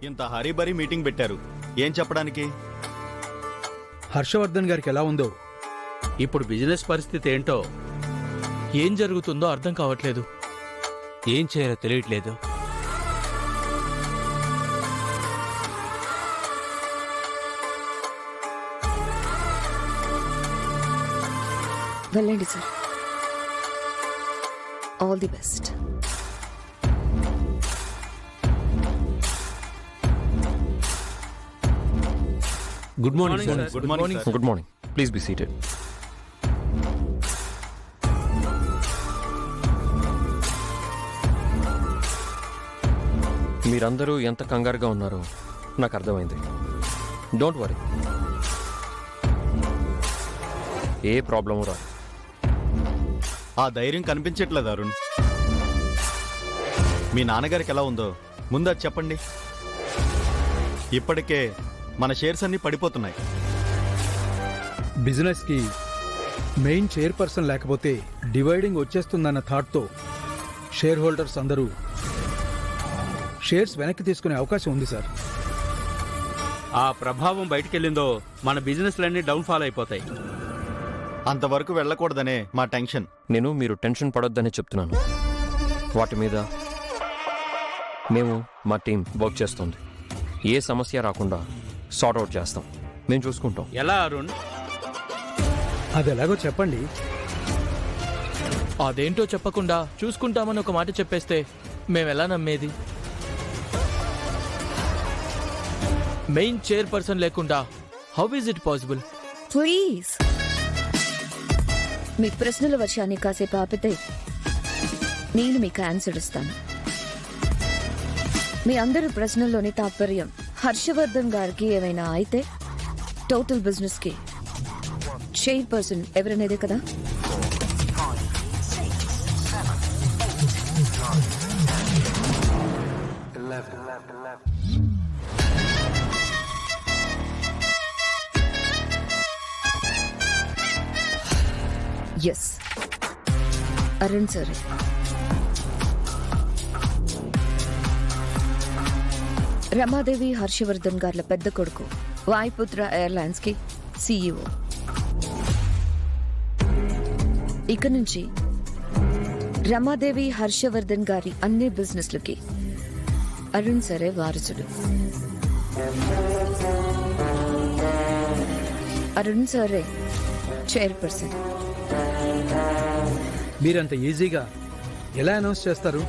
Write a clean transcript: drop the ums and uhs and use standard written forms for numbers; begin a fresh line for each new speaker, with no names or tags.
ఇంత hurry burry meeting పెట్టారు, ఏం చెప్పడానికి?
హర్షవర్ధన్ గారికి ఎలా ఉందో,
ఇప్పుడు బిజినెస్ పరిస్థితి ఏంటో, ఏం జరుగుతుందో అర్థం కావట్లేదు. ఏం చేయాలో తెలియట్లేదు.
వెళ్ళండి sir. All the best.
Good morning sir.
Good morning sir.
Good morning. Please be seated. మీరందరూ ఎంత కంగారుగా ఉన్నారో నాకు అర్థమైంది. డోంట్ వరీ, ఏ ప్రాబ్లము రాదు.
ఆ ధైర్యం కనిపించట్లేదు అరుణ్. మీ నాన్నగారికి ఎలా ఉందో ముందు అది చెప్పండి. ఇప్పటికే మన షేర్స్ అన్ని పడిపోతున్నాయి.
బిజినెస్కి మెయిన్ చైర్పర్సన్ లేకపోతే డివైడింగ్ వచ్చేస్తుందన్న థాట్తో షేర్ హోల్డర్స్ అందరూ షేర్స్ వెనక్కి తీసుకునే అవకాశం ఉంది సార్.
ఆ ప్రభావం బయటికెళ్ళిందో మన బిజినెస్లన్నీ డౌన్ ఫాల్ అయిపోతాయి.
అంతవరకు వెళ్ళకూడదనే మా టెన్షన్.
నేను మీరు టెన్షన్ పడొద్దనే చెప్తున్నాను. వాటి మీద మేము మా టీం వర్క్ చేస్తుంది. ఏ సమస్య రాకుండా సార్ట్ అవుట్ చేస్తాం. మేము చూసుకుంటాం.
ఎలా అరుణ్?
అది ఎలాగో చెప్పండి.
అదేంటో చెప్పకుండా చూసుకుంటామని ఒక మాట చెప్పేస్తే మేమెలా నమ్మేది? మెయిన్ చైర్పర్సన్ లేకుండా how is it possible?
Please మీ ప్రశ్నల వర్షాన్ని కాసేపు ఆపితే నేను మీకు ఆన్సర్ ఇస్తాను. మీ అందరి ప్రశ్నల్లోని తాత్పర్యం హర్షవర్ధన్ గారికి ఏమైనా అయితే టోటల్ బిజినెస్ కి చైర్పర్సన్ ఎవరనేదే కదా. Yes, Arun sir. రమాదేవి హర్షవర్ధన్ గార్ల పెద్ద కొడుకు, వాయుపుత్ర ఎయిర్లైన్స్ కి CEO. ఇక నుంచి రమాదేవి హర్షవర్ధన్ గారి అన్ని బిజినెస్లకి అరుణ్ సరే వారసుడు. అరుణ్ సరే చైర్పర్సన్.
మీరంత ఈజీగా ఎలా అనౌన్స్ చేస్తారు?